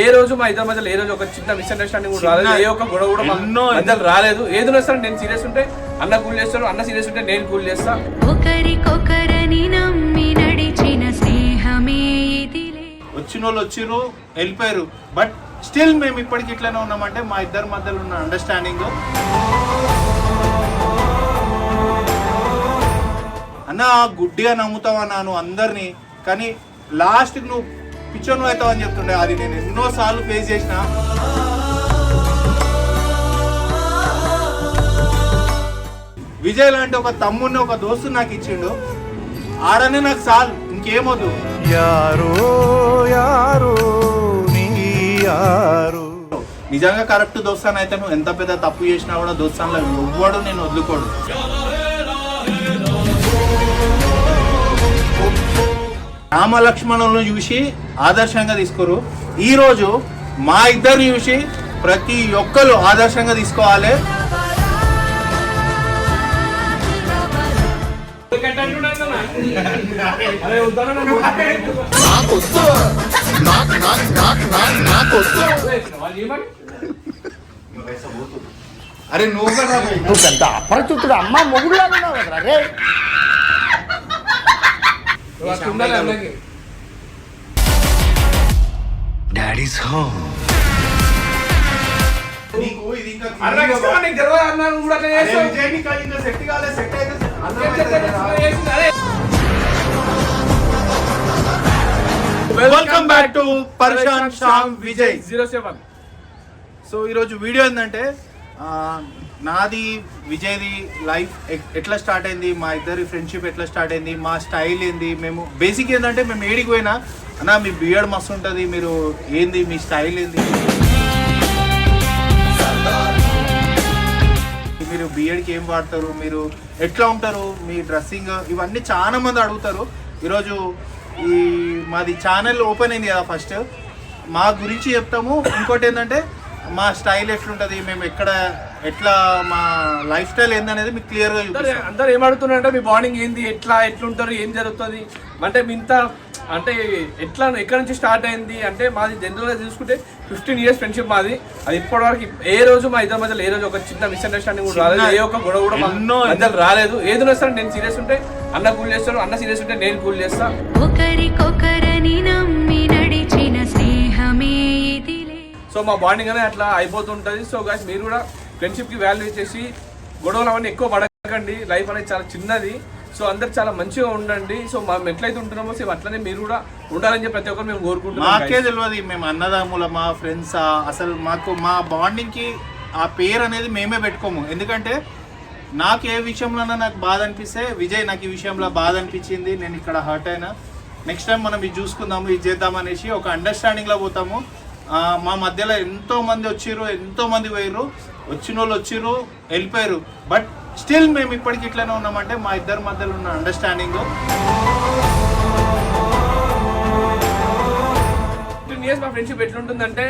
ఏ రోజు మా ఇద్దరి మధ్యలో ఏ రోజు ఒక చిన్న మిస్అండర్స్టాండింగ్ కూడా రాలేదు, ఏ ఒక్క గొడవ కూడా మధ్యలో రాలేదు. ఏది వస్తాను నేను సీరియస్ ఉంటే అన్న కూల్ చేస్తాను, అన్న సీరియస్ ఉంటే నేను కూల్ చేస్తా. ఒకరికొకరని నమ్మి నడిచిన స్నేహమే ఇదిలే. వచ్చిన వాళ్ళు వచ్చిర్రు వెళ్ళిపోయారు, బట్ స్టిల్ మేము ఇప్పటికి ఇట్లానే ఉన్నామంటే మా ఇద్దరి మధ్యలో ఉన్న అండర్స్టాండింగ్. అన్న గుడ్డిగా నమ్ముతావన్నా నువ్వు అందరినీ, కానీ లాస్ట్కి నువ్వు పిచ్చోను అవుతావు అని చెప్తుండే. అది నేను ఎన్నోసార్లు ఫేస్ చేసిన. విజయ్ లాంటి ఒక తమ్ముడిని ఒక దోస్తు నాకు ఇచ్చిండు, ఆడనే నాకు చాలు, ఇంకేమొద్దు. యారో యారో నీ యారో. నిజంగా కరెక్ట్ దోస్తాను అయితే నువ్వు ఎంత పెద్ద తప్పు చేసినా కూడా దోస్తానులో ఎవ్వడు నేను వదులుకోడు. రామలక్ష్మణులను చూసి ఆదర్శంగా తీసుకోరు. ఈరోజు మా ఇద్దరిని చూసి ప్రతి ఒక్కరు ఆదర్శంగా తీసుకోవాలి. అరే నువ్వు పెద్ద అపరిచితుడు అమ్మ మొగుడు లాగా రే. Daddy's home. నీకు ఇది ఇంకా వెల్కమ్ బ్యాక్ టు పర్షాన్ శ్యామ్ విజయ్ 07. సో ఈరోజు వీడియో ఏంటంటే నాది విజయ్ది లైఫ్ ఎట్లా స్టార్ట్ అయింది, మా ఇద్దరి ఫ్రెండ్షిప్ ఎట్లా స్టార్ట్ అయింది, మా స్టైల్ ఏంది. మేము బేసిక్ ఏంటంటే మేము ఏడికి పోయినా అన్న మీ బియర్డ్ మస్తు ఉంటుంది, మీరు ఏంది మీ స్టైల్ ఏంది, మీరు బియర్డ్కి ఏం వాడతారు, మీరు ఎట్లా ఉంటారు, మీ డ్రెస్సింగ్, ఇవన్నీ చాలా మంది అడుగుతారు. ఈరోజు ఈ మాది ఛానల్ ఓపెన్ అయింది కదా, ఫస్ట్ మా గురించి చెప్తాము. ఇంకోటి ఏంటంటే మా స్టైల్ ఎట్లుంటది, మేము ఎక్కడ ఎట్లా మా లైఫ్ స్టైల్ ఏందనేది మీకు క్లియర్ గా చూపిస్తాం. అందరు ఏం అడుగుతున్నారంటే మీ బాండింగ్ ఏంది, ఎట్లుంటారు, ఏం జరుగుతుంది అంటే మీ ఇంత అంటే ఎట్లా ఎక్కడి నుంచి స్టార్ట్ అయింది అంటే మాది జనరల్గా చూసుకుంటే 15 years ఫ్రెండ్షిప్ మాది. అది ఇప్పటివరకు ఏ రోజు మా ఇద్దరి మధ్యలో ఏ రోజు ఒక చిన్న మిస్అండర్స్టాండింగ్ కూడా రాలేదు, ఏ ఒక్క గొడవ కూడా మధ్యలో రాలేదు. ఏది వస్తాను నేను సీరియస్ ఉంటే అన్న కూల్ చేస్తాను, అన్న సీరియస్ ఉంటే నేను కూల్ చేస్తా. ఒకరికొకరని నమ్మి నడిచిన స్నేహమే ఇదిలే. సో మా బాండింగ్ అనేది అట్లా అయిపోతుంటుంది. సో గైస్ మీరు కూడా ఫ్రెండ్షిప్కి వాల్యూ ఇచ్చేసి గొడవలు అవన్నీ ఎక్కువ పడకండి. లైఫ్ అనేది చాలా చిన్నది. సో అందరు చాలా మంచిగా ఉండండి. సో మనం ఎట్లయితే ఉంటున్నామో సేమ్ అట్లనే మీరు కూడా ఉండాలని చెప్పి ప్రతి ఒక్కరు మేము కోరుకుంటున్నాం. మాకే తెలియదు మేము అన్నదమ్ముల మా ఫ్రెండ్స్, అసలు మాకు మా బాండింగ్కి ఆ పేరు అనేది మేమే పెట్టుకోము. ఎందుకంటే నాకు ఏ విషయంలోనైనా నాకు బాధ అనిపిస్తే విజయ్ నాకు ఈ విషయంలో బాధ అనిపించింది, నేను ఇక్కడ హర్ట్ అయినా, నెక్స్ట్ టైం మనం ఇది చూసుకుందాము, ఇది చేద్దాం అనేసి ఒక అండర్స్టాండింగ్లో పోతాము. మా మధ్యలో ఎంతో మంది వచ్చిర్రు, ఎంతో మంది పోయిర్రు, వచ్చిన వాళ్ళు వచ్చిర్రు వెళ్ళిపోయారు, బట్ స్టిల్ మేము ఇప్పటికి ఇట్లానే ఉన్నామంటే మా ఇద్దరి మధ్యలో ఉన్న అండర్స్టాండింగ్. 15 years మా ఫ్రెండ్షిప్ ఎట్లుంటుందంటే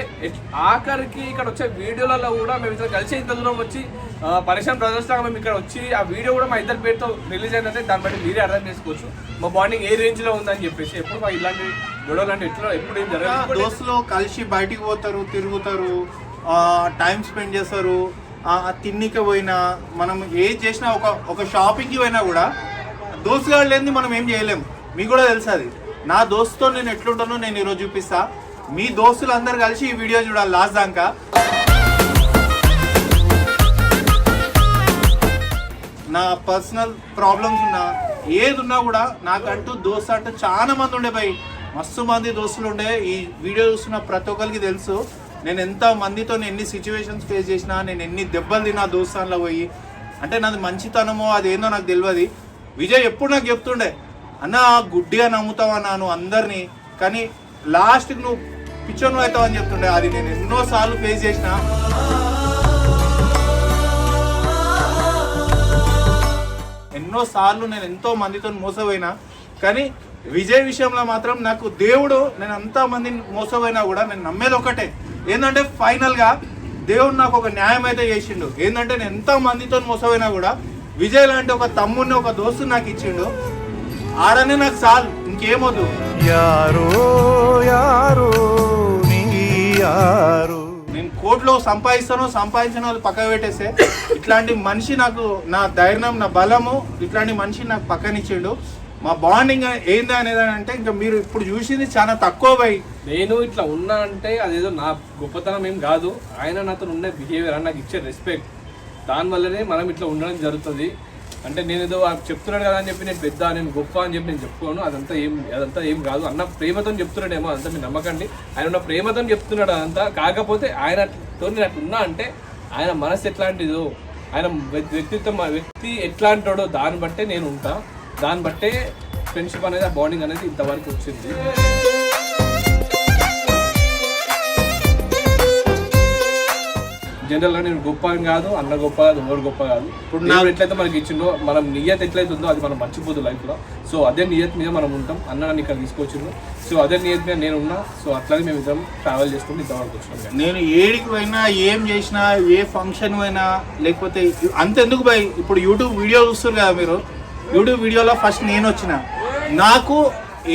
ఆఖరికి ఇక్కడ వచ్చే వీడియోలలో కూడా మేము ఇద్దరు కలిసి ఇంత దూరం వచ్చి పరేషాన్ బ్రదర్స్ లాగా మేము ఇక్కడ వచ్చి ఆ వీడియో కూడా మా ఇద్దరి పేరుతో రిలీజ్ అయిందంటే దాన్ని బట్టి మీరే అర్థం చేసుకోవచ్చు మా బాండింగ్ ఏ రేంజ్లో ఉందని చెప్పేసి. ఎప్పుడు మా ఇలాంటి గొడవలు అంటే ఎప్పుడు ఏం జరగదు. దోస్తులు కలిసి బయటికి పోతారు, తిరుగుతారు, టైం స్పెండ్ చేస్తారు. తిన్నికి పోయినా మనం ఏది చేసినా ఒక షాపింగ్కి పోయినా కూడా దోస్తుగాళ్ళు లేనిది మనం ఏం చేయలేము. మీకు కూడా తెలుసు అది. నా దోస్తుతో నేను ఎట్లుంటానో నేను ఈరోజు చూపిస్తా. మీ దోస్తులు అందరు కలిసి ఈ వీడియో చూడాలి లాస్ట్ దాకా. నా పర్సనల్ ప్రాబ్లమ్స్ ఉన్నా ఏది ఉన్నా కూడా నాకంటూ దోస్తు అంటూ చాలా మంది ఉండే భయ్, మస్తు మంది దోస్తులు ఉండే. ఈ వీడియో చూస్తున్న ప్రతి ఒక్కరికి తెలుసు నేను ఎంత మందితో ఎన్ని సిచ్యువేషన్స్ ఫేస్ చేసినా, నేను ఎన్ని దెబ్బలు తిన్నా దోస్తాన్లో పోయి. అంటే నాది మంచితనమో అదేందో నాకు తెలియదు. విజయ్ ఎప్పుడు నాకు చెప్తుండే అన్న గుడ్డిగా నమ్ముతావన్నా నువ్వు అందరినీ, కానీ లాస్ట్కి నువ్వు పిచ్చోను అవుతావు అని చెప్తుండే. అది నేను ఎన్నోసార్లు ఫేస్ చేసిన. ఎన్నోసార్లు నేను ఎంతో మందితో మోసపోయినా, కానీ విజయ్ విషయంలో మాత్రం నాకు దేవుడు, నేను అంత మందిని మోసపోయినా కూడా నేను నమ్మేది ఒకటే ఏంటంటే ఫైనల్గా దేవుడు నాకు ఒక న్యాయం అయితే చేసిండు. ఏంటంటే నేను ఎంతో మందితో మోసపోయినా కూడా విజయ్ లాంటి ఒక తమ్ముడిని ఒక దోస్తు నాకు ఇచ్చిండు, ఆడనే నాకు చాలు, ఇంకేమొద్దు. యారో యారో నీ यारो నేను కోట్లో సంపాదించాను అది పక్కన పెట్టేస్తే ఇట్లాంటి మనిషి నాకు నా ధైర్యం నా బలము ఇట్లాంటి మనిషి నాకు పక్కనిచ్చిండు. మా బాండింగ్ ఏంది అనేది అంటే ఇంకా మీరు ఇప్పుడు చూసింది చాలా తక్కువ భయ్. నేను ఇట్లా ఉన్నా అంటే అదేదో నా గొప్పతనం ఏం కాదు, ఆయన నాతో ఉన్న బిహేవియర్ అని నాకు ఇచ్చే రెస్పెక్ట్, దానివల్లనే మనం ఇట్లా ఉండడం జరుగుతుంది. అంటే నేను ఏదో చెప్తున్నాడు కదా అని చెప్పి నేను పెద్ద నేను గొప్ప అని చెప్పి నేను చెప్పుకోను, అదంతా ఏం కాదు. అన్న ప్రేమతో చెప్తున్నాడేమో, అదంతా మీరు నమ్మకండి. ఆయన ఉన్న ప్రేమతో చెప్తున్నాడు అదంతా. కాకపోతే ఆయనతో నేను అట్లా ఉన్నా అంటే ఆయన మనసు ఎట్లాంటిదో, ఆయన వ్యక్తి ఎట్లాంటాడో దాన్ని బట్టే నేను ఉంటా. దాన్ని బట్టే ఫ్రెండ్షిప్ అనేది, ఆ బాండింగ్ అనేది ఇంతవరకు వచ్చింది. జనరల్గా నేను గొప్ప కాదు, అన్న గొప్ప కాదు, ఎవరు గొప్ప కాదు. ఇప్పుడు నాకు ఎట్లయితే మనకి ఇచ్చిండో, మనం నియత్ ఎట్లయితే ఉందో అది మనం మర్చిపోదు లైఫ్లో. సో అదే నియత్ మీద మనం ఉంటాం. అన్న నన్ను ఇక్కడ తీసుకొచ్చిండు, సో అదే నియత్ మీద నేను ఉన్నా. సో అట్లాగే మేము ఇద్దరం ట్రావెల్ చేసుకుంటూ ఇంతవరకు వచ్చినాం. నేను ఏడికి పోయినా, ఏం చేసినా, ఏ ఫంక్షన్ పోయినా, లేకపోతే అంతెందుకు భయ్, ఇప్పుడు యూట్యూబ్ వీడియో చూస్తారు కదా మీరు, యూట్యూబ్ వీడియోలో ఫస్ట్ నేను వచ్చిన. నాకు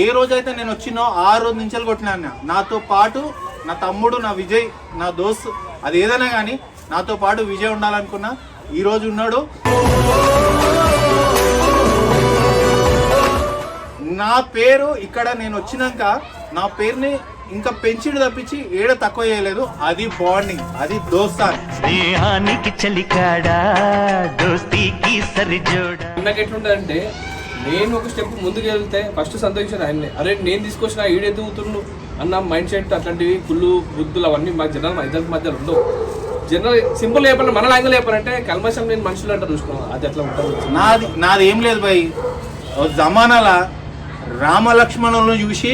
ఏ రోజైతే నేను వచ్చినో ఆ రోజు నుంచి కొట్టినా. నాతో పాటు నా తమ్ముడు, నా విజయ్, నా దోస్త్, అది ఏదైనా కానీ నాతో పాటు విజయ్ ఉండాలనుకున్నా. ఈరోజు ఉన్నాడు. నా పేరు ఇక్కడ నేను వచ్చినాక నా పేరుని ఇంకా పెంచిడు తప్పించి ఏడ తక్కువ చేయలేదు. అది బాండింగ్, అది దోస్తాన్. స్నేహానికి చలికాడా దోస్తీకి సరిజోడా. నాకు ఎట్లుంటుందంటే, నేను ఒక స్టెప్ ముందుకు వెళ్తే ఫస్ట్ సంతోషించాను ఆయన్ని. అరే నేను తీసుకొచ్చిన ఈడెదుగుతుండు అన్న మైండ్ సెట్, అట్లాంటివి కుళ్ళు బుద్ధులు అవన్నీ మా జనాలు మా ఇద్దరి మధ్యలో ఉండవు. జనరల్ సింపుల్ చెప్పాలి, మన లాంగ్వేజ్ చెప్పాలంటే కల్మషం నేను మనుషులు అంటే చూసుకున్నాను. అది అట్లా ఉంటుంది. నాది ఏం లేదు భయ్. జమానాల రామలక్ష్మణులను చూసి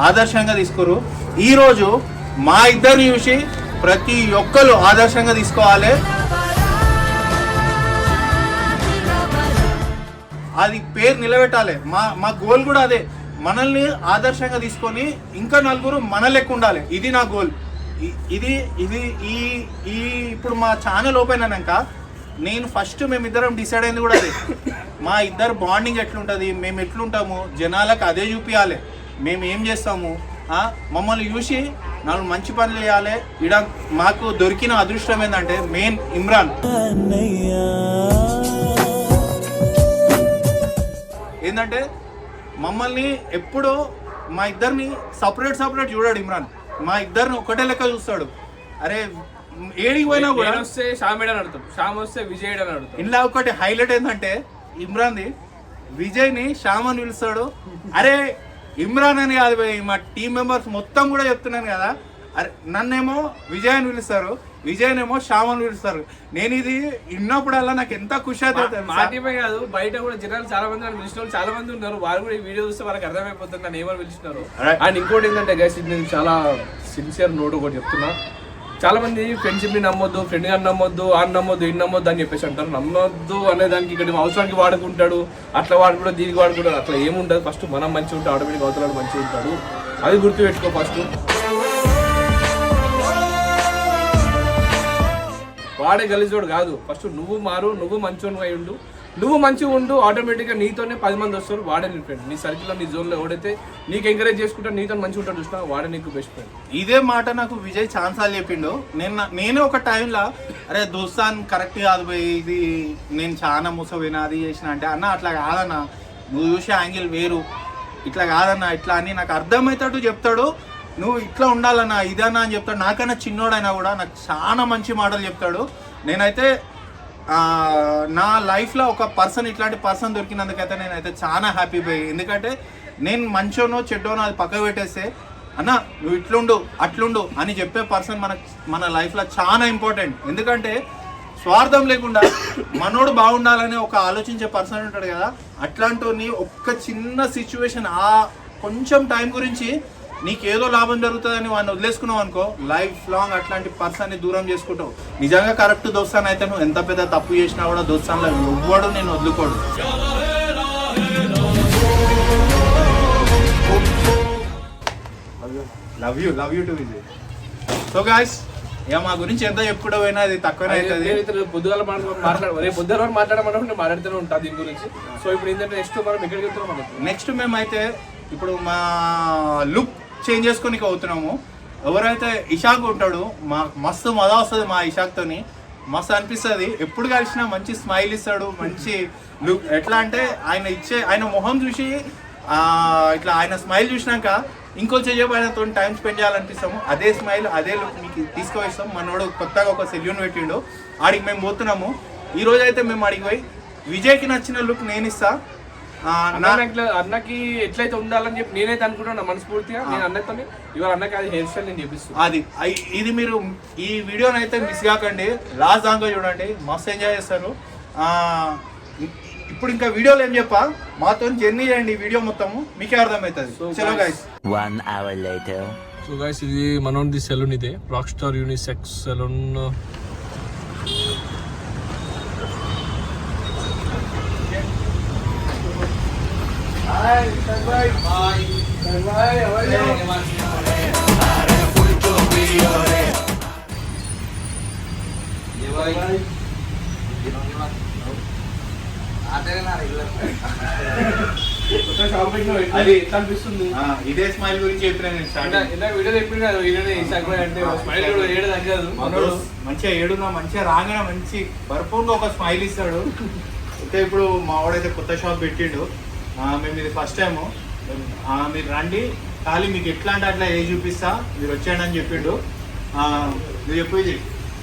ఆదర్శంగా తీసుకోరు. ఈరోజు మా ఇద్దరిని చూసి ప్రతి ఒక్కరు ఆదర్శంగా తీసుకోవాలి. అది పేరు నిలబెట్టాలి. మా గోల్ కూడా అదే. మనల్ని ఆదర్శంగా తీసుకొని ఇంకా నలుగురు మన లెక్క ఉండాలి. ఇది నా గోల్. ఇది ఇది ఈ ఈ ఇప్పుడు మా ఛానల్ ఓపెన్ అయినాక నేను ఫస్ట్ మేమిద్దరం డిసైడ్ అయింది కూడా అదే. మా ఇద్దరు బాండింగ్ ఎట్లుంటుంది, మేము ఎట్లుంటాము జనాలకు అదే చూపించాలి. మేము ఏం చేస్తాము, మమ్మల్ని చూసి నాలుగు మంచి పనులు చేయాలి. ఇక్కడ మాకు దొరికిన అదృష్టం ఏంటంటే మెయిన్ ఇమ్రాన్. ఏంటంటే మమ్మల్ని ఎప్పుడూ మా ఇద్దరిని సపరేట్ చూడాడు ఇమ్రాన్. మా ఇద్దరిని ఒకటే లెక్క చూస్తాడు. అరే ఏడికి పోయినా కూడా వస్తే షామేడ్ అని అడుగుతాం, శ్యామ్ వస్తే విజయ్ అని అడుగుతాం. ఇలా ఒకటి హైలైట్ ఏంటంటే ఇమ్రాన్ది విజయ్ని శ్యామ్ అని పిలుస్తాడు. అరే ఇమ్రాన్ అని కాదు భయ్, మా టీం మెంబర్స్ మొత్తం కూడా చెప్తున్నాను కదా. అరే నన్నేమో విజయ్ అని పిలుస్తారు, విజయ్నేమో శ్యామ్ అని పిలుస్తారు. నేను ఇది విన్నప్పుడల్లా నాకు ఎంత ఖుషి అవుతుంది. మాటిపై కాదు, బయట కూడా జనాలు చాలా మంది నన్ను పిలిచిన వాళ్ళు చాలా మంది ఉన్నారు. వాళ్ళు కూడా ఈ వీడియో చూస్తే వాళ్ళకి అర్థమైపోతుంది నన్ను ఏమని పిలిచినారు. అండ్ ఇంకోటి ఏంటంటే గైస్, నేను చాలా సిన్సియర్ నోట్ ఒకటి చెప్తున్నా. చాలా మంది ఫ్రెండ్షిప్ ని నమ్మొద్దు, ఫ్రెండ్ గారిని నమ్మొద్దు, అని నమ్మొద్దు, ఇన్ని నమ్మొద్దు అని చెప్పేసి అంటారు. నమ్మొద్దు అనే దానికి ఇక్కడ అవసరానికి వాడుకుంటాడు, అట్లా వాడుకుంటా, దీనికి వాడుకుంటాడు, అట్లా ఏముంటుంది. ఫస్ట్ మనం మంచిగా ఉంటాడు, ఆటోమేటిక్ అవతలాడు మంచిగా ఉంటాడు. అది గుర్తుపెట్టుకో ఫస్ట్. వాడే గలీజోడు కాదు. ఫస్ట్ నువ్వు మారు, నువ్వు మంచోడు అయి ఉండు, నువ్వు మంచిగా ఉండు, ఆటోమేటిక్గా నీతోనే 10 మంది వస్తారు. వాడే నీ ఫ్రెండ్. నీ సర్కిల్లో, నీ జోన్లో ఎవడైతే నీకు ఎంకరేజ్ చేసుకుంటాడు, నీతో మంచిగా ఉంటాడు చూసినా, వాడే నీకు బెస్ట్ ఫ్రెండ్. ఇదే మాట నాకు విజయ్ ఛాన్సాలు చెప్పిండు. నేనే ఒక టైంలో అరే దోస్తాన్ కరెక్ట్ కాదు పోయి, ఇది నేను చాలా మూసపోయినా అది చేసిన అంటే, అన్న అట్లా కాదన్నా, నువ్వు చూసే యాంగిల్ వేరు, ఇట్లా కాదన్నా, ఇట్లా అని నాకు అర్థమవుతాడు చెప్తాడు. నువ్వు ఇట్లా ఉండాలన్నా, ఇదన్నా అని చెప్తాడు. నాకైనా చిన్నోడైనా కూడా నాకు చాలా మంచి మాటలు చెప్తాడు. నేనైతే నా లైఫ్లో ఒక పర్సన్, ఇట్లాంటి పర్సన్ దొరికినందుకైతే నేనైతే చాలా హ్యాపీ పోయి. ఎందుకంటే నేను మంచోనో చెడ్డోనో అది పక్కకు పెట్టేస్తే, అన్న నువ్వు ఇట్లుండు అట్లుండు అని చెప్పే పర్సన్ మన లైఫ్లో చాలా ఇంపార్టెంట్. ఎందుకంటే స్వార్థం లేకుండా మనోడు బాగుండాలని ఒక ఆలోచించే పర్సన్ ఉంటాడు కదా, అట్లాంటి ఒక్క చిన్న సిచ్యువేషన్, ఆ కొంచెం టైం గురించి నీకేదో లాభం జరుగుతుందని వాడిని వదిలేసుకున్నావు అనుకో, లైఫ్ లాంగ్ అట్లాంటి పర్సన్ని దూరం చేసుకుంటావు. నిజంగా కరెక్ట్ దోస్తాన్ అయితే నువ్వు ఎంత పెద్ద తప్పు చేసినా కూడా దోస్తాన్లో ఎవ్వడు నేను వదులుకోడు. Love you too Vijay. So guys, ఇక మా గురించి ఎంత చెప్పుకోవడం అయినా అది తక్కువనే అవుతుంది. పొద్దుగాల మాట్లాడమన్నప్పుడు మాట్లాడుతూనే ఉంటా దీని గురించి. సో ఇప్పుడు ఏంటంటే నెక్స్ట్ మనం ఎక్కడికి వెళ్తున్నాం, నెక్స్ట్ మేమైతే ఇప్పుడు మా లుక్ చేంజ్ చేసుకొని అవుతున్నాము. ఎవరైతే ఇషాక్ ఉంటాడు మస్తు మజా వస్తుంది మా ఇషాక్తోని, మస్తు అనిపిస్తుంది. ఎప్పుడు కలిసినా మంచి స్మైల్ ఇస్తాడు, మంచి లుక్. ఎట్లా అంటే ఆయన మొహం చూసి ఇట్లా ఆయన స్మైల్ చూసినాక ఇంకొంచెం చెప్పి ఆయనతో టైం స్పెండ్ చేయాలనిపిస్తాము. అదే స్మైల్ అదే లుక్ మీకు తీసుకువస్తాం. మనోడు కొత్తగా ఒక సెల్యూన్ పెట్టిండు, ఆడికి మేము పోతున్నాము. ఈ రోజు అయితే మేము ఆడికి పోయి విజయ్కి నచ్చిన లుక్ నేను ఇస్తా. అన్నకి ఎట్లయితే ఉండాలని చెప్పి నేనైతే అనుకుంటున్నా మనస్ఫూర్తిగా. నేను అన్నతో ఇవాళ అన్నకి అది హెయిర్ స్టైల్ నేను చూపిస్తాను. ఇది మీరు ఈ వీడియోని అయితే మిస్ కాకండి, లాస్ట్ దాకా చూడండి, మస్తు ఎంజాయ్ చేస్తారు. ఇప్పుడు ఇంకా వీడియోలో ఏం చెప్పా, మాతో జర్నీ చేయండి వీడియో మొత్తము, మీకే అర్థమవుతుంది. చలో guys. 1 hour later. So guys ఇది మనోడి సెలూన్, ఇదే రాక్ స్టార్ యూనిసెక్స్ సెలూన్. ఇదే స్మైల్ గురించి చెప్పిన మంచిగా ఏడున్నా, మంచిగా రాగానే మంచి భర్పూర్గా ఒక స్మైల్ ఇస్తాడు. అయితే ఇప్పుడు మా వాడైతే కొత్త షాప్ పెట్టిండు, మేము ఇది ఫస్ట్ టైము. మీరు రండి, ఖాళీ మీకు ఎట్లా అంటే అట్లా ఏ చూపిస్తా, మీరు వచ్చేయండి అని చెప్పిండు. మీరు చెప్పేది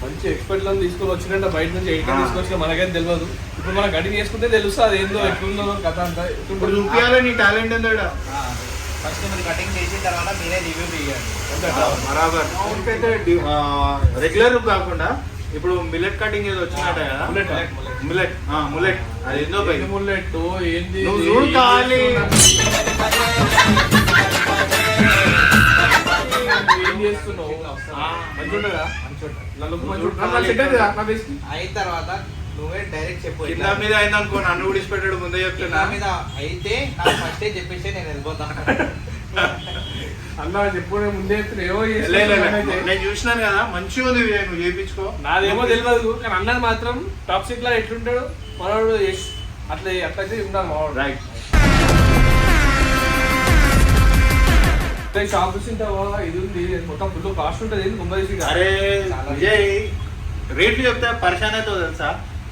మంచి ఎక్స్పర్ట్ లను తీసుకొని వచ్చినట్టు బయట నుంచి ఎక్కడ తీసుకొచ్చిన మనకైతే తెలియదు. ఇప్పుడు మనం కటింగ్ చేసుకుంటే తెలుస్తుంది ఏందో ఎట్లుందో కథ అంతా. ఇప్పుడు చూపించాలి నీ టాలెంట్ ఏందో. ఫస్ట్ మీరు కటింగ్ చేసిన తర్వాత మీరే రివ్యూ చేయండి. బరాబర్. రెగ్యులర్ కాకుండా ఇప్పుడు మిల్లెట్ కటింగ్ ఏదో వచ్చినట్ట కదా, ముల్లెట్ అది ఏందో ముల్లెట్ ఏంది చూడు ఖాళీ ఏం చేస్తున్నావు. అయిన తర్వాత నువ్వే డైరెక్ట్ చెప్పు. కింద మీద అయింది అనుకో, నన్ను విడిచిపెట్టాడు ముందే చెప్తున్నా. మీద అయితే నాకు ఫస్టే చెప్పేసి నేను వెళ్ళిపోతాను. అన్న చెప్పు, ముందే నేను చూసినాను కదా, మంచిగా ఉంది నువ్వు చేయించుకో. నాదేమో తెలియదు కానీ అన్నది మాత్రం టాప్ సీట్ లా ఎట్లుంటాడు మనోడు, అట్లయితే ఉండాలి మావాడు. రైట్. షాప్ చూసింటావా, ఇది ఉంది మొత్తం ఫుల్ కాస్ట్ ఉంటుంది. ముంబై అరే విజయ్ రేట్లు చెప్తే పరిశాన్ అవుతుంది తెలుసా.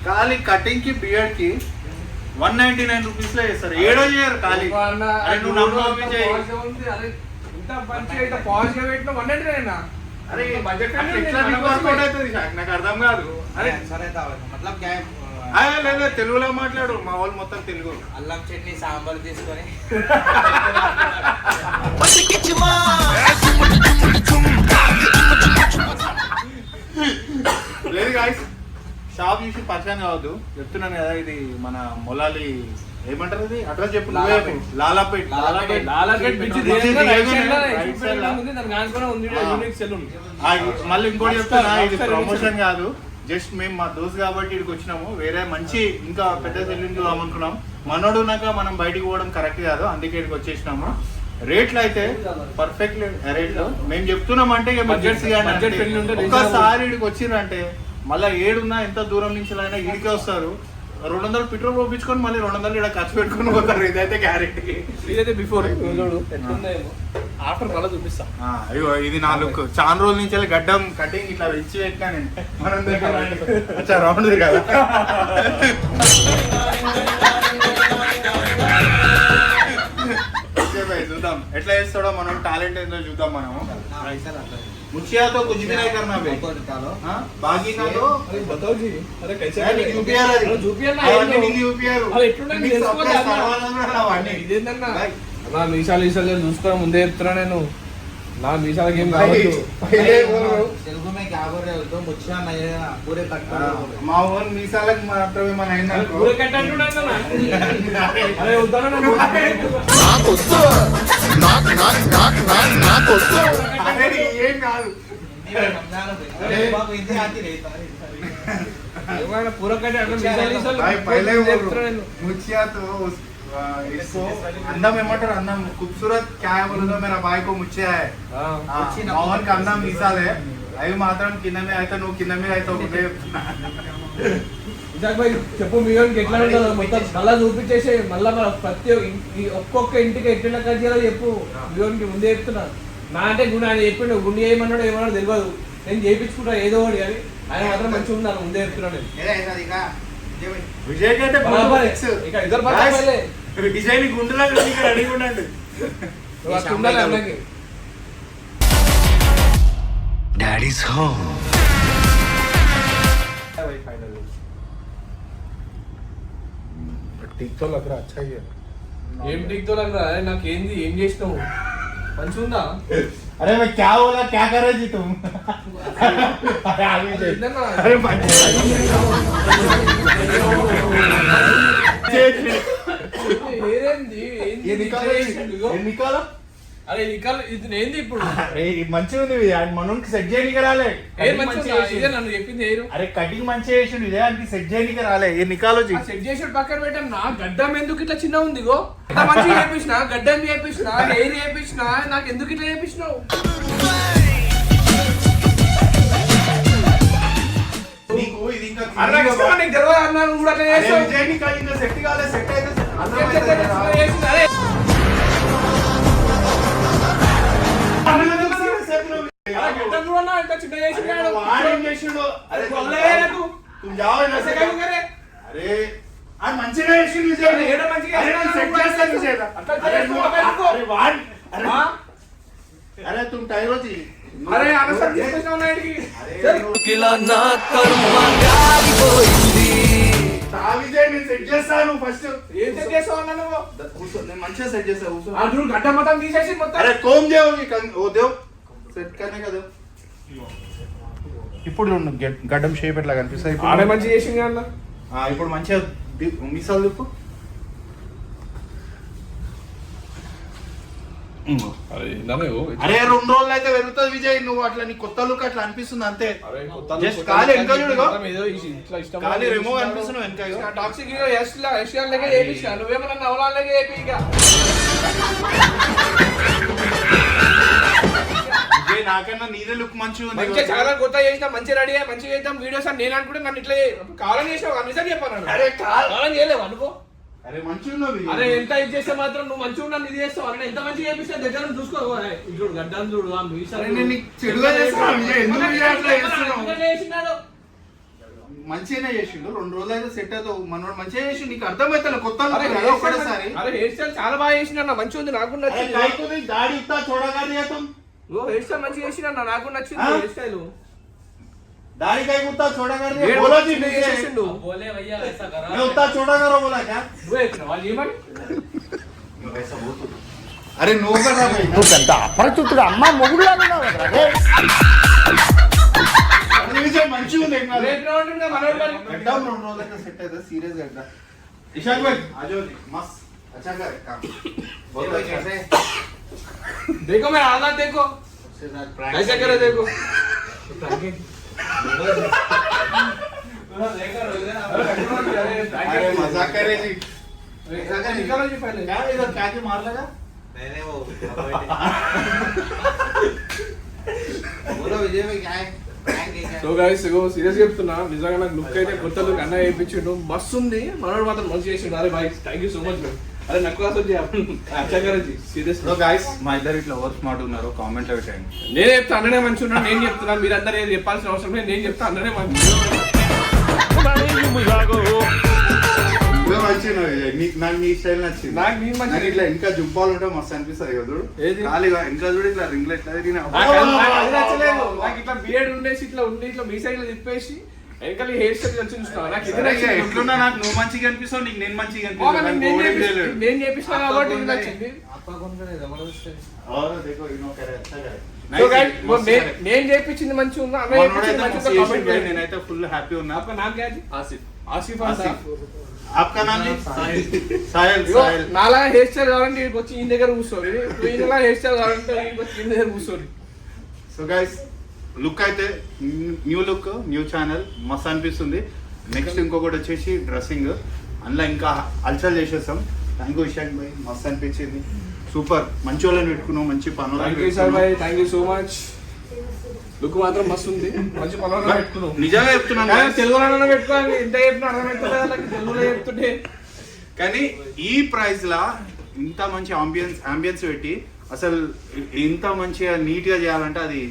ఖాళీ కటింగ్ కి బియర్డ్ కి 199 రూపీస్ లో చేస్తారు, ఏడో చేయరు ఖాళీ. నువ్వు నమ్మవు విజయ్. అరే నాకు అర్థం కాదు. అరే లేదా తెలుగులో మాట్లాడు, మా వాళ్ళు మొత్తం తెలుగు. అల్లం చట్నీ సాంబార్ తీసుకొని లేదు గాయ్స్, షాప్ చూసి పరిచయం కావద్దు, చెప్తున్నాను కదా. ఇది మన మొలాలి ఏమంటారు, ఇది అడ్రస్ చెప్పు. లాలాపేట్. మళ్ళీ ఇంకోటి చెప్తున్నా, ఇది ప్రమోషన్ కాదు, జస్ట్ మేము మా దోస్త్ కాబట్టి ఇక్కడికి వచ్చినాము. వేరే మంచి ఇంకా పెద్ద సెల్యూన్ చూద్దామనుకున్నాం. మనోడు ఉన్నాక మనం బయటికి పోవడం కరెక్ట్ కాదు, అందుకే ఇక్కడికి వచ్చేసినాము. రేట్లు అయితే పర్ఫెక్ట్ రేట్లు మేము చెప్తున్నాం. అంటే ఒక్కసారి ఇక్కడికి వచ్చిరంటే మళ్ళీ ఏడున్నా ఎంత దూరం నుంచి అయినా ఇడికే వస్తారు. 200 పెట్రోల్ పోపించుకొని మళ్ళీ 200 ఇక్కడ ఖర్చు పెట్టుకుని పోతారు. ఇదైతే గ్యారెంటీ. ఇదైతే బిఫోర్ ఆఫ్టర్ మళ్ళీ చూపిస్తా. అయ్యో ఇది నా లుక్. చాలా రోజుల నుంచి గడ్డం కటింగ్ ఇట్లా ఇచ్చి పెట్టినా నేను. మనం అచ్చా రౌండ్ కదా. చూద్దాం ఎట్లా చేస్తాడో, మనం టాలెంట్ ఏందో చూద్దాం. మనము मुछिया तो कुछ भी नहीं करना बे, बाकी का तो बताओ जी. अरे कैसे नहीं यूपीआर है, यूपीआर ना है नहीं यूपीआर. अरे ఎట్లున్నా తెలుసుకోవాలి అన్న. ఇదేందన్న నా మీసాలు చూసుకొని ముందే చెప్తున్నా నేను. నా మీసాలకి ఏం కావద్దు. తెలుగు में क्या बोल रहे हो, तो मुछिया नहीं पूरे कट మా ఓన్ మీసాలకు మాత్రమే మన అయినా పూరే కట్ అంటున్నాను నా. అరే వద్దన నాకు అరే ఏం కాదు. बाबू इतनी आती नहीं ఏమైనా పూరే కట్ అంటే మీసాలు भाई पहले वो मुछिया तो इसको अंदम ఏమంటారు, अंदम खूबसूरत क्या है बोलो तो मेरा भाई को मुछिया है. मोहन का अंदम मिसाल है. అవి మాత్రం కింద మీద అయితే నువ్వు కింద మీద అయితే ఒకటే. ఇదాక భాయ్ చెప్పు, మీయోనికి ఎట్లా ఉంటుందో మొత్తం మళ్ళా చూపించేసి మళ్ళా ప్రతి ఒక్కొక్క ఇంటికి ఎట్లా కట్ చేయాలో చెప్పు. మీయోనికి ముందే చెప్తున్నా. నా అంటే గుండె ఆయన చెప్పిండు గుండె ఏమన్నాడు ఏమన్నాడు తెలియదు నేను చేయించుకుంటా ఏదో ఒకటి కానీ ఆయన మాత్రం మంచిగా ఉండాలి ముందే చెప్తున్నాను నేను. విజయ్ కంటే ఇక ఇద్దరు పక్కలే. విజయ్ గుండెలా అడిగి ఉండండి. నువ్వు అట్లా ఉండాలి అన్నకి. Daddy's home. టిక్తో లగ్రా అచ్చా ही है. ఏం టిక్తో లగ్రా నాకు ఏంది ఏం చేసినావు మంచిగా ఉందా अरे मैं क्या बोला क्या कर रही थी तुम? अरे आगे से ఏందన్నా? अरे ఏరేంది? ఏంది? ये निकालो ఇదిగో. ये निकालो. అరే నికాల్ ఇది ఏంది ఇప్పుడు అరే మంచిగా ఉంది మనోనికి సెట్ చేయడానికి రాలే. ఏం మంచిగా ఇదే నన్ను చెప్పింది ఏరు అరే కటింగ్ మంచిగా చేసిండు ఇదే అంటే సెట్ చేయడానికి రాలే. ఏ నికాలో సెట్ చేసి పక్కన పెట్టాను నా గడ్డం ఎందుకు ఇట్లా చిన్న ఉంది గో ఇంత మంచిగా చేపించిన గడ్డం చేపించిన హెయిర్ చేపించిన నాకు ఎందుకు ఇట్లా చేపించినావు నీకు ఇది ఇంకా అరే నాకు ఇష్టమా? నీకు తెలియదు అన్నాను కూడా అట్లా చేస్తావు. విజయ్ నికాల్ ఇంకా సెట్ కాలే సెట్ అయితే అరే గడ్డం చూడన్నా ఎంత చిన్న చేసినాడు వాడేం చేసిండు? అరే వదిలేయ్ నాకు. तुम जाओ ना ऐसे क्या करे? అరే అది మంచిగా చేసిండు విజయ్. అరే ఏడ మంచిగా అరే నేను సెట్ చేస్తాను విజయ్. అట్లా అరే చేసుకో, నువ్వు- చేసుకో. అరే వాడ్ అరే ఆ? అరే तुम टाइरो थी. అరే అనవసరం చేసేసావు నాయుడికి. అరే తా విజయ్ నేను సెట్ చేస్తాను ఫస్ట్. ఏం సెట్ చేసావు అన్నా నువ్వు కూర్చో నేను మంచిగా సెట్ చేస్తా కూర్చో. ఆ చూడు గడ్డ మొత్తం తీసేసి మొత్తం అరే కోమ్ చేయి ఓ దేవ్ సెట్ కనే కదా. ఇప్పుడు గడ్డం షేప్ ఎట్లా కనిపిస్తుంది ఆడే మంచిగా చేసింది అన్న ఇప్పుడు మంచిగా మిసాలు చెప్పు. అరే ఇందానే అరే 2 రోజులు అయితే పెరుగుతుంది విజయ్. నువ్వు అట్లా నీ కొత్త లుక్ అట్లా అనిపిస్తుంది అంతే. Just ఖాళీ వెనక చూడుగో. ఖాళీ రిమూవ్ అనిపిస్తున్నావు వెనక ఇగో. టాక్సిక్ ఏషియన్ లెక్క చేయించిన నువ్వేమన్నా నవలాల లెక్క చేపి ఇక విజయ్ నాకన్నా నీదే లుక్ మంచిగా ఉంది. మంచిగా చాలా కొత్త చేసిన మంచిగా రెడీ అయ్యి మంచిగా చేద్దాం వీడియోస్ అని నేను అనుకుంటే నన్ను ఇట్లా కావాలని చేసావు అన్నిసారి చెప్పాను అరే కావాలని చేయలేవు అనుకో అరే మంచిగా ఉన్నావు విజయ్. అరే ఎంత ఇది చేస్తే మాత్రం నువ్వు మంచిగా ఉన్నాను ఇది చేస్తావు అన్న ఎంత మంచిగా చేపిస్తే దగ్గర నుంచి చూసుకో చూడు గడ్డం చూడు ఆ మీసాలు అరే నేను నీకు చెడుగా చేస్తున్నాను విజయ్. ఎందుకు విజయ్ అట్లా చేస్తున్నావు? చేసినాడు మంచిగానే చేసిండు 2 రోజులు అయితే సెట్ అవుతావు. మనోడు మంచిగా చేసి నీకు అర్థమవుతా కొత్త అరే look కదా ఒకటేసారి. అరే హెయిర్ స్టైల్ చాలా బాగా చేసిన మంచిగా ఉంది నాకు అరే నచ్చింది కాయకు నీ దాడి ఇస్తా చూడగా దిగతాం. ఓ హెయిర్ స్టైల్ మంచిగా చేసిన నాకు నచ్చింది ఆ? హెయిర్ స్టైల్ दाढ़ी का कुत्ता छोड़ा कर दिया ఏడు बोलो जी మంచిగా मुझे చేసిండు मैं उतना छोड़ा करो बोला क्या నువ్వే ఎక్కినావా? వాళ్ళు ఏమని अरे नो कर रहा भाई నువ్వు పెద్ద అపరిచితుడు అమ్మ మొగుడులాగా ఉన్నావు కదరా రే. अरे विजय मंची हूं देखना రేపు రావడం మనోడు మరి एकदम रोन रोल का सेट है सीरियस एकदम ईशान भाई आ जाओ जी मस्त अच्छा कर काम बहुत अच्छा है देखो मैं आधा देखो ऐसे करे देखो अरे मजाक करे जी निकालो जी पहले क्या इधर क्या के मार लगा मैंने वो बोलो विजय भाई क्या है సో గైస్ ఇగో సీరియస్ చెప్తున్నా నిజంగా నాకు లుక్ అయితే కొత్త లుక్ అన్న వేయించిండు మస్తు ఉంది మనోడు మాత్రం మంచి చేసిండు అరే boy thank you so much ma'am అరే నాకు అసలు అచ్చా కరేజీ సీరియస్ సో గైస్ మా ఇద్దరు ఇట్లా ఓవర్ స్మార్ట్ ఉన్నారు కామెంట్ లో పెట్టండి నేను చెప్తా అన్ననే మంచి ఉన్నాను నేను చెప్తున్నాను మీరందరూ ఏం చెప్పాల్సిన అవసరం లేదు నేను చెప్తా అన్ననే మంచి ఇవే మంచిగా నీకు నాకు నీ స్టైల్ నచ్చింది నాకు నీ మంచి నాకు ఇట్లా ఇంకా జుబ్బాలు ఉంటే మస్తు అనిపిస్తుంది కదా చూడు ఏది? ఖాళీగా ఇంకా చూడు ఇట్లా రింగ్లు ఎట్లా తిరిగినా నాకు అది నచ్చలేదు నాకు ఇట్లా బియర్డ్ ఉండేసి ఇట్లా ఉండి ఇట్లా మీ సైడ్ తిప్పేసి వెనకాల హెయిర్ స్టైల్ వచ్చి చూస్తాను నాకు ఇది నచ్చింది. ఎట్లున్నా నాకు నువ్వు మంచిగా అనిపిస్తావు నీకు నేను మంచిగా ఓ, మరి అనిపిస్తాను నేను చేపిస్తున్నా కాబట్టి ఇది నచ్చింది आपका कौन करे जबरदस्त है So guys, నేను చేపించింది మంచిగా ఉందా అన్న చేపించింది మంచిగా కామెంట్ చేయండి నేనైతే ఫుల్ హ్యాపీ ఉన్నా आपका नाम क्या है जी आसिफ आसिफ आसिफ आपका नाम जी साहिल ఇగో साहिल నాలా హెయిర్ స్టైల్ కావాలంటే ఇక్కడికి వచ్చి ఈ దగ్గర కూర్చోరు ఈయనలా హెయిర్ స్టైల్ కావాలంటే ఇక్కడికి వచ్చి ఈ దగ్గర కూర్చోరు సో గైస్ లుక్ అయితే న్యూ లుక్ న్యూ ఛానల్ మస్తు అనిపిస్తుంది నెక్స్ట్ ఇంకొకటి వచ్చేసి డ్రెస్సింగ్ అందులో ఇంకా అల్చల్ చేసేస్తాం థ్యాంక్ యూ ఇషాక్ భాయ్ మస్తు అనిపించింది సూపర్ మంచి వాళ్ళని పెట్టుకున్నాం మంచి thank you sir Bhai thank you so much look మాత్రం మస్తు ఉంది మంచి పనులు పెట్టుకున్నాం నిజంగా చెప్తున్నాను guys. తెలుగులో పెట్టుకోవాలి ఎంత చెప్పిన అర్థమవుతుంది వాళ్ళకి తెలుగులో చెప్తుంటే కానీ ఈ ప్రైస్ లా ఇంత మంచి అంబియన్స్ పెట్టి అసలు ఇంత మంచిగా నీట్గా చేయాలంటే అది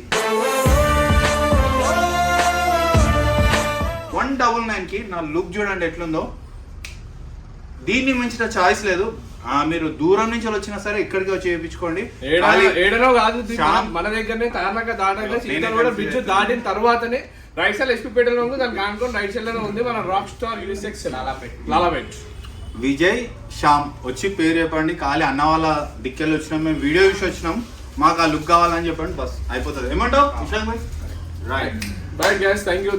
199కి నా లుక్ చూడండి ఎట్లుందో. దీన్ని మించిన చాయిస్ లేదు. మీరు దూరం నుంచి వచ్చినా సరే ఇక్కడికి వచ్చి చేయించుకోండి. ఏడనో కాదు, మన దగ్గరనే తారనక దాటగా సీతాగూడ బ్రిడ్జ్ దాటిన తర్వాతనే రైట్ సైడ్ ఎస్పీపేటలో ఉంది, దానికి కానుకొని రైట్ సైడ్ లోనే ఉంది మన rock star unisex Lalapet. Vijay Shyam వచ్చి పేరు చెప్పండి. ఖాళీ అన్న వాళ్ళ దిక్కెళ్ళి వచ్చినాం, మేము వీడియో చూసి వచ్చినాం, మాకు ఆ లుక్ కావాలని చెప్పండి, బస్ అయిపోతుంది. ఏమంటావు? Right right guys, thank you.